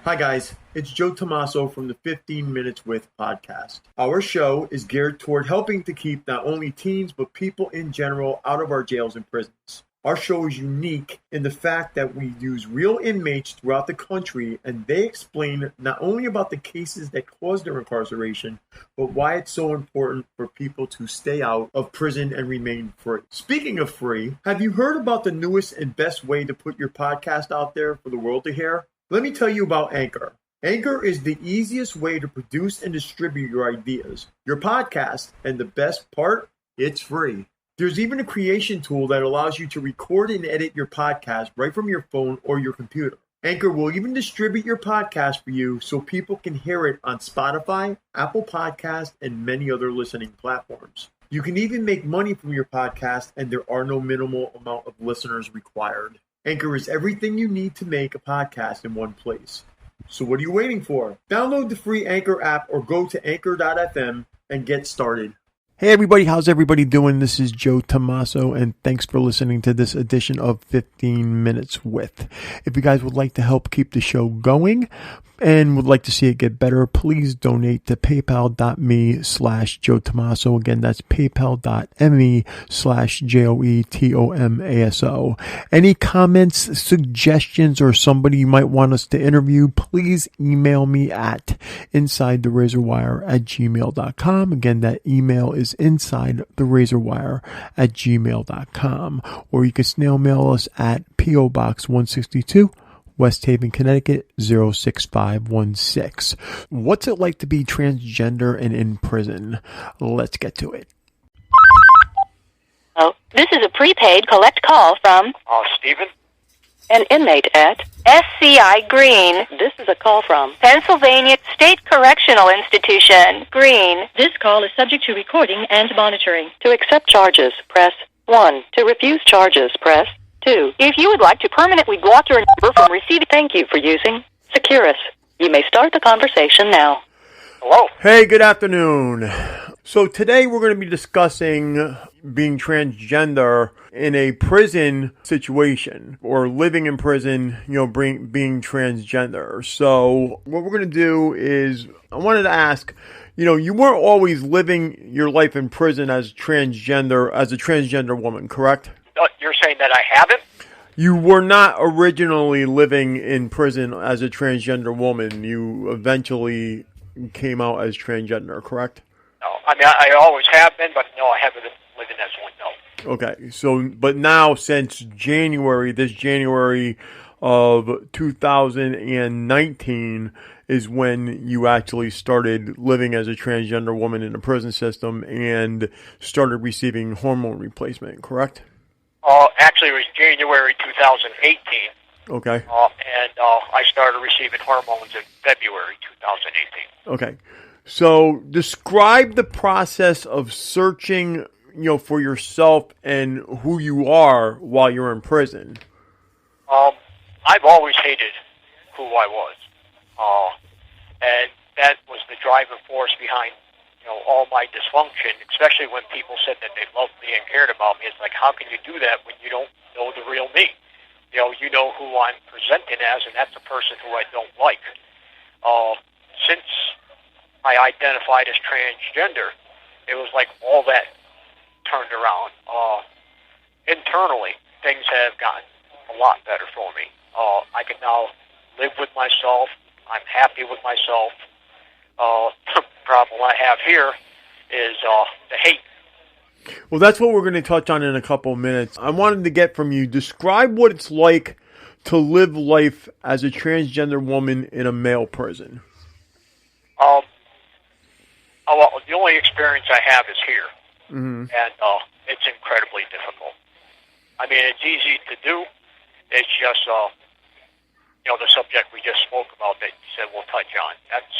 Hi guys, it's Joe Tommaso from the 15 Minutes With podcast. Our show is geared toward helping to keep not only teens but people in general out of our jails and prisons. Our show is unique in the fact that we use real inmates throughout the country and they explain not only about the cases that cause their incarceration, but why it's so important for people to stay out of prison and remain free. Speaking of free, have you heard about the newest and best way to put your podcast out there for the world to hear? Let me tell you about Anchor. Anchor is the easiest way to produce and distribute your ideas, your podcast, and the best part, it's free. There's even a creation tool that allows you to record and edit your podcast right from your phone or your computer. Anchor will even distribute your podcast for you so people can hear it on Spotify, Apple Podcasts, and many other listening platforms. You can even make money from your podcast, and there are no minimal amount of listeners required. Anchor is everything you need to make a podcast in one place. So what are you waiting for? Download the free Anchor app or go to anchor.fm and get started. Hey everybody, how's everybody doing? This is Joe Tommaso, and thanks for listening to this edition of 15 Minutes With. If you guys would like to help keep the show going and would like to see it get better, please donate to paypal.me/Joe Tommaso. Again, that's paypal.me/JoeTomaso. Any comments, suggestions, or somebody you might want us to interview, please email me at insidetherazorwire@gmail.com. Again, that email is insidetherazorwire@gmail.com. Or you can snail mail us at P.O. Box 162, West Haven, Connecticut 06516. What's it like to be transgender and in prison? Let's get to it. Oh, this is a prepaid collect call from Stephen? an inmate at SCI Green. This is a call from Pensylvania State Correctional Institution, Green. This call is subject to recording and monitoring. To accept charges, press 1. To refuse charges, press 2. If you would like to permanently block your number from receiving, thank you for using Securus. You may start the conversation now. Hello? Hey, good afternoon. So today we're going to be discussing being transgender in a prison situation or living in prison, being transgender. So what we're going to do is I wanted to ask, you weren't always living your life in prison as a transgender woman, correct? You're saying that I haven't? You were not originally living in prison as a transgender woman. You eventually came out as transgender, correct? No. I mean, I always have been, but no, I haven't been living as one, no. Okay, so, but now since this January of 2019 is when you actually started living as a transgender woman in the prison system and started receiving hormone replacement, correct? Actually, it was January 2018. Okay. And I started receiving hormones in February 2018. Okay. So describe the process of searching, for yourself and who you are while you're in prison. I've always hated who I was. And that was the driving force behind, all my dysfunction, especially when people said that they loved me and cared about me. It's like, how can you do that when you don't know the real me? You know who I'm presenting as, and that's a person who I don't like. Since I identified as transgender, it was like all that turned around. Internally, things have gotten a lot better for me. I can now live with myself. I'm happy with myself. The problem I have here is the hate. Well, that's what we're going to touch on in a couple of minutes. I wanted to get from you, describe what it's like to live life as a transgender woman in a male prison. Well, the only experience I have is here, Mm-hmm. and it's incredibly difficult. I mean, it's easy to do. It's just, the subject we just spoke about that you said we'll touch on. That's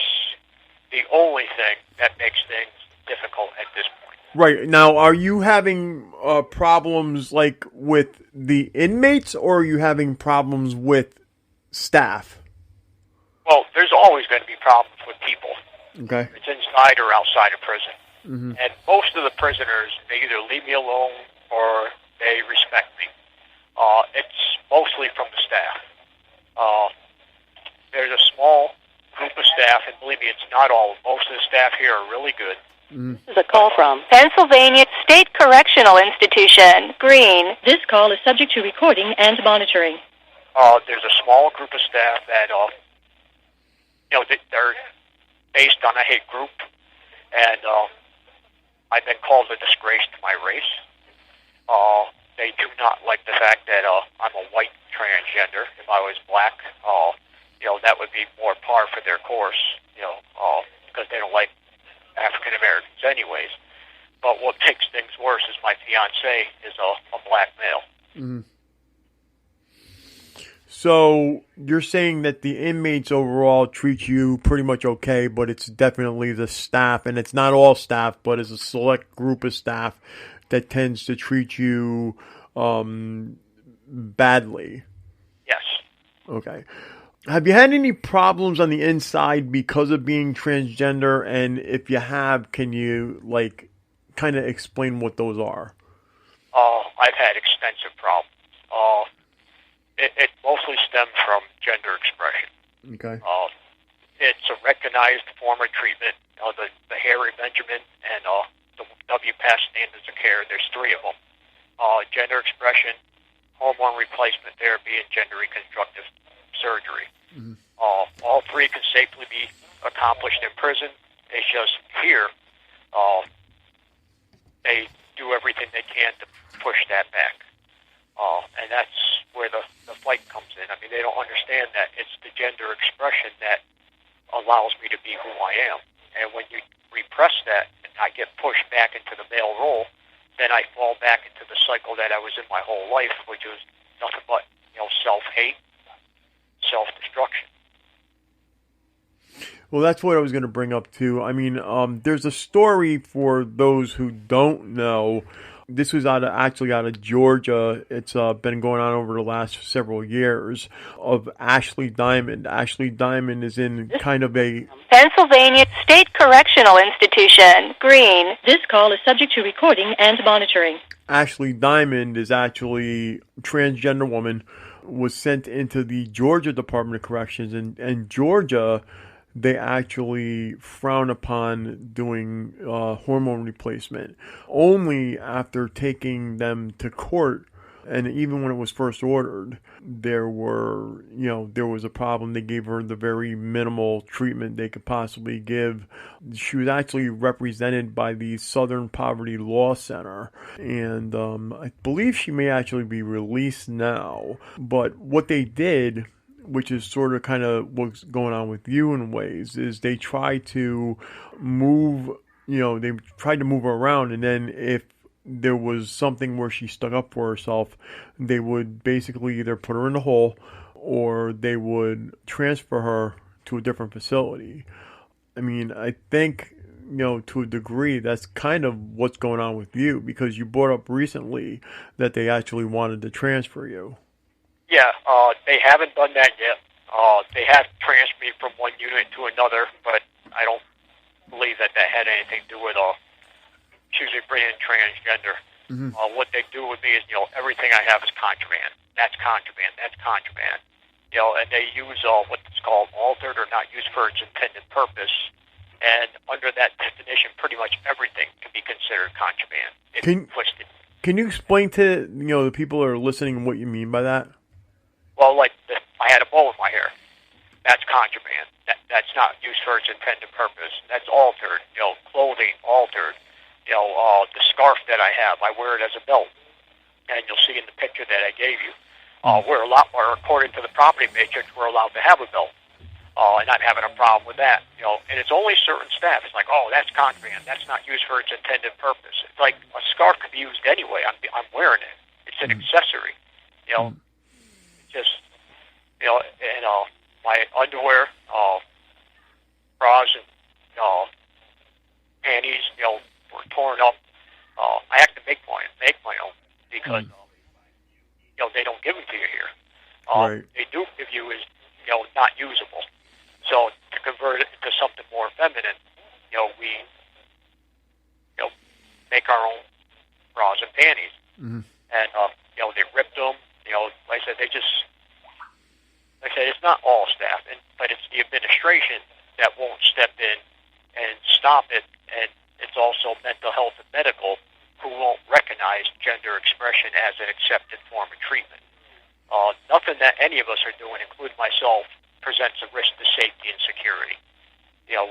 the only thing that makes things difficult at this point. Right. Now, are you having problems like with the inmates, or are you having problems with staff? Well, there's always going to be problems with people. Okay. It's inside or outside of prison. Mm-hmm. And most of the prisoners, they either leave me alone or they respect me. It's mostly from the staff. There's a small staff, and believe me, it's not all. Most of the staff here are really good. This is a call from Pensylvania State Correctional Institution. Green. This call is subject to recording and monitoring. There's a small group of staff that, they're based on a hate group, and I've been called a disgrace to my race. They do not like the fact that I'm a white transgender. If I was black, that would be more par for their course, because they don't like African Americans anyways. But what makes things worse is my fiance is a black male. Mm-hmm. So you're saying that the inmates overall treat you pretty much okay, but it's definitely the staff, and it's not all staff, but it's a select group of staff that tends to treat you badly. Yes. Okay. Have you had any problems on the inside because of being transgender? And if you have, can you kind of explain what those are? I've had extensive problems. It mostly stems from gender expression. Okay. It's a recognized form of treatment. The Harry Benjamin and the WPATH standards of care. There's 3 of them. Gender expression, hormone replacement therapy, and gender reconstructive surgery. Mm-hmm. All 3 can safely be accomplished in prison. It's just here, they do everything they can to push that back. And that's where the fight comes in. I mean, they don't understand that it's the gender expression that allows me to be who I am. And when you repress that and I get pushed back into the male role, then I fall back into the cycle that I was in my whole life, which was nothing but, self-hate, self-destruction. Well, that's what I was going to bring up, too. I mean, there's a story for those who don't know. This was actually out of Georgia. It's been going on over the last several years, of Ashley Diamond. Ashley Diamond is in kind of a... Pensylvania State Correctional Institution. Green. This call is subject to recording and monitoring. Ashley Diamond is actually a transgender woman, was sent into the Georgia Department of Corrections. And Georgia, they actually frown upon doing hormone replacement. Only after taking them to court, and even when it was first ordered, there was a problem. They gave her the very minimal treatment they could possibly give. She was actually represented by the Southern Poverty Law Center, and I believe she may actually be released now. But what they did, which is sort of kind of what's going on with you in ways, is they try to move, they tried to move her around, and then if there was something where she stuck up for herself, they would basically either put her in the hole or they would transfer her to a different facility. I mean, I think, to a degree, that's kind of what's going on with you, because you brought up recently that they actually wanted to transfer you. Yeah, they haven't done that yet. They have transferred me from one unit to another, but I don't believe that had anything to do with choosing being transgender. Mm-hmm. What they do with me is, everything I have is contraband. That's contraband. That's contraband. And they use what's called altered or not used for its intended purpose. And under that definition, pretty much everything can be considered contraband if twisted. Can you explain to the people that are listening what you mean by that? Well, I had a bow in my hair. That's contraband. That's not used for its intended purpose. That's altered. Clothing altered. The scarf that I have, I wear it as a belt, and you'll see in the picture that I gave you. We're a lot more, according to the property matrix, we're allowed to have a belt, and I'm having a problem with that. And it's only certain staff. It's like, that's contraband. That's not used for its intended purpose. It's like a scarf could be used anyway. I'm wearing it. It's an accessory. Just, and my underwear, bras, and panties, were torn up. I have to make my own because they don't give them to you here. Right. They do give you is not usable. So to convert it into something more feminine, we make our own bras and panties, and they ripped them. Like I said, it's not all staff, but it's the administration that won't step in and stop it, and it's also mental health and medical who won't recognize gender expression as an accepted form of treatment. Nothing that any of us are doing, including myself, presents a risk to safety and security,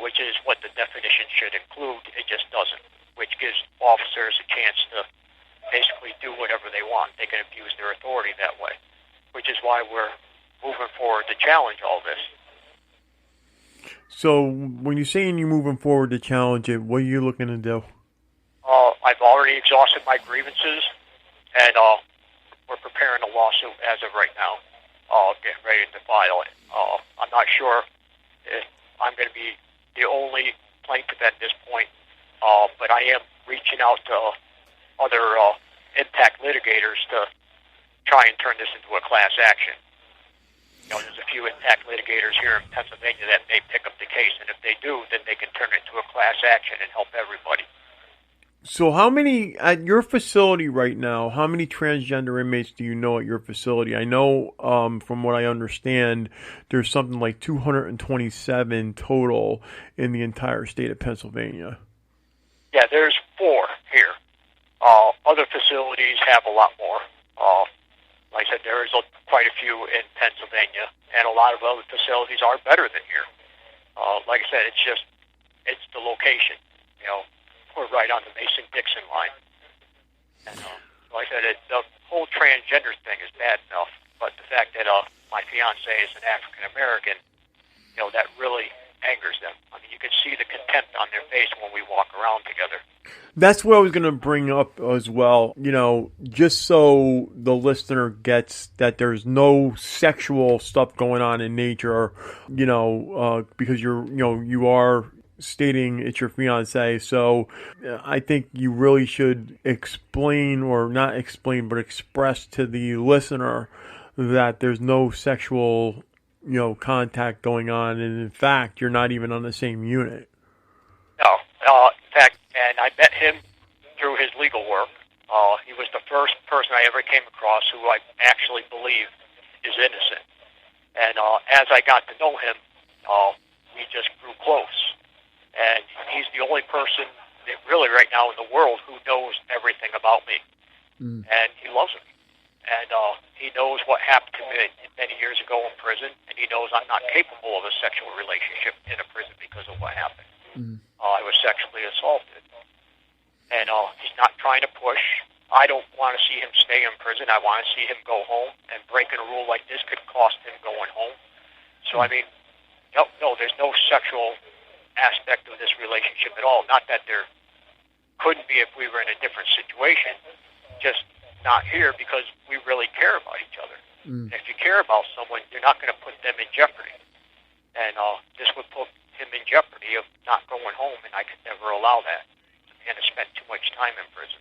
which is what the definition should include. It just doesn't, which gives officers a chance to basically do whatever they want. They can abuse their authority that way, which is why we're moving forward to challenge all this. So when you're saying you're moving forward to challenge it, what are you looking to do? I've already exhausted my grievances, and we're preparing a lawsuit as of right now, getting ready to file it. I'm not sure if I'm going to be the only plaintiff at this point, but I am reaching out to other impact litigators to try and turn this into a class action. There's a few impact litigators here in Pennsylvania that may pick up the case, and if they do, then they can turn it into a class action and help everybody. So how many, at your facility right now, how many transgender inmates do you know at your facility? I know from what I understand, there's something like 227 total in the entire state of Pennsylvania. Yeah, there's 4 here. Other facilities have a lot more. Like I said, there is quite a few in Pennsylvania, and a lot of other facilities are better than here. Like I said, it's the location. We're right on the Mason-Dixon line. And like I said, the whole transgender thing is bad enough, but the fact that my fiance is an African-American, that really angers them. I mean, you can see the contempt on their face when we walk around together. That's what I was going to bring up as well. Just so the listener gets that there's no sexual stuff going on in nature, because you are stating it's your fiance. So I think you really should explain, or not explain, but express to the listener that there's no sexual, contact going on. And in fact, you're not even on the same unit. No. In fact, and I met him through his legal work. He was the first person I ever came across who I actually believe is innocent. And as I got to know him, we just grew close. And he's the only person that really right now in the world who knows everything about me. And he loves me. And he knows what happened to me many years ago in prison, and he knows I'm not capable of a sexual relationship in a prison because of what happened. I was sexually assaulted. And he's not trying to push. I don't want to see him stay in prison. I want to see him go home, and breaking a rule like this could cost him going home. So, I mean, no, there's no sexual aspect of this relationship at all. Not that there couldn't be if we were in a different situation, just not here because we really care about each other. And if you care about someone, you're not going to put them in jeopardy. And this would put him in jeopardy of not going home, and I could never allow that. And I spent too much time in prison.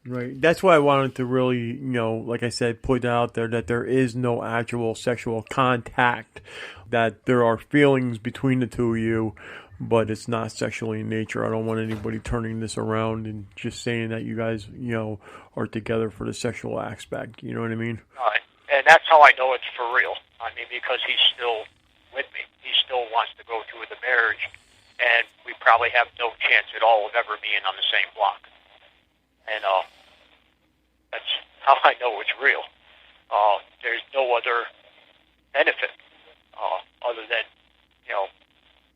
Right. That's why I wanted to really, like I said, put out there that there is no actual sexual contact, that there are feelings between the two of you, but it's not sexually in nature. I don't want anybody turning this around and just saying that you guys, are together for the sexual aspect. You know what I mean? And that's how I know it's for real. I mean, because he's still with me. He still wants to go through the marriage, and we probably have no chance at all of ever being on the same block. And that's how I know it's real. There's no other benefit other than,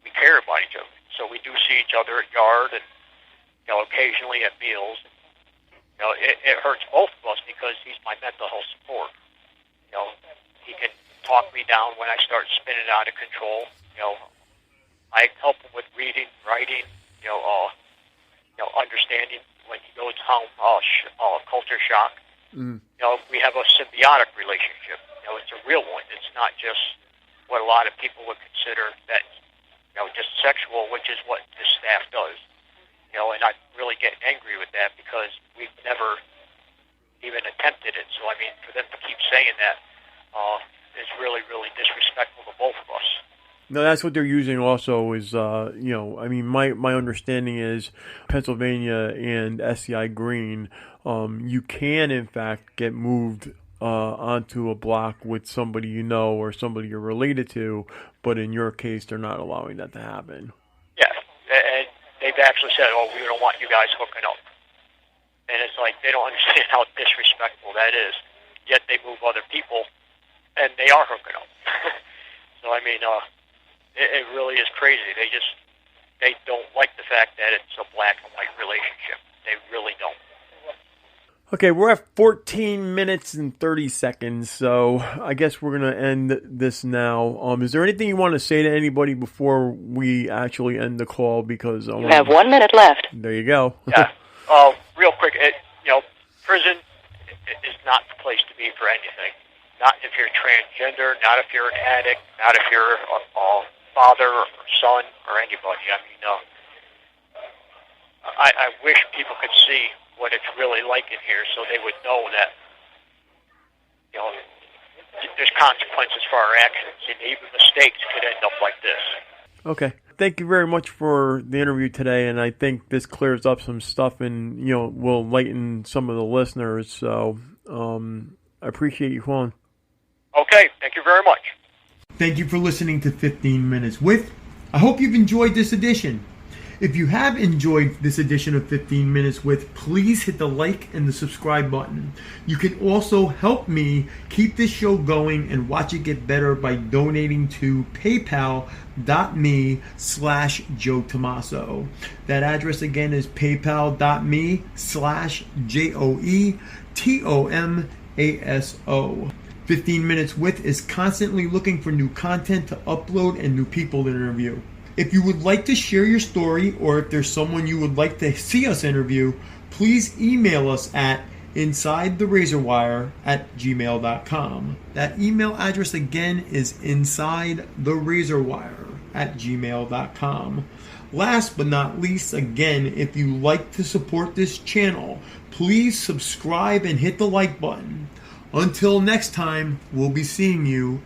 we care about each other. So we do see each other at yard and, occasionally at meals. It hurts both of us because he's my mental health support. He can talk me down when I start spinning out of control. I help him with reading, writing, understanding when he goes home, culture shock. We have a symbiotic relationship. It's a real one. It's not just what a lot of people would consider that, just sexual, which is what this staff does. And I really get angry with that because we've never even attempted it. So, I mean, for them to keep saying that is really, really disrespectful to both of us. No, that's what they're using also is, my understanding is Pennsylvania and SCI Green, you can, in fact, get moved onto a block with somebody you know or somebody you're related to, but in your case, they're not allowing that to happen. Yeah, and they've actually said, "Oh, we don't want you guys hooking up," and it's like they don't understand how disrespectful that is. Yet they move other people, and they are hooking up. So I mean, it really is crazy. They don't like the fact that it's a black and white relationship. They really don't. Okay, we're at 14 minutes and 30 seconds, so I guess we're going to end this now. Is there anything you want to say to anybody before we actually end the call? Because you have 1 minute left. There you go. Yeah. Real quick, prison is not the place to be for anything. Not if you're transgender, not if you're an addict, not if you're a father or son or anybody. I mean, I wish people could see what it's really like in here, so they would know that there's consequences for our actions, and even mistakes could end up like this. Okay. Thank you very much for the interview today, and I think this clears up some stuff and, will lighten some of the listeners, so I appreciate you calling. Okay, thank you very much. Thank you for listening to 15 Minutes With. I hope you've enjoyed this edition. If you have enjoyed this edition of 15 Minutes With, please hit the like and the subscribe button. You can also help me keep this show going and watch it get better by donating to paypal.me/Joe Tomaso. That address again is paypal.me/JoeTomaso. 15 Minutes With is constantly looking for new content to upload and new people to interview. If you would like to share your story, or if there's someone you would like to see us interview, please email us at insidetherazorwire@gmail.com. That email address again is insidetherazorwire@gmail.com. Last but not least, again, if you like to support this channel, please subscribe and hit the like button. Until next time, we'll be seeing you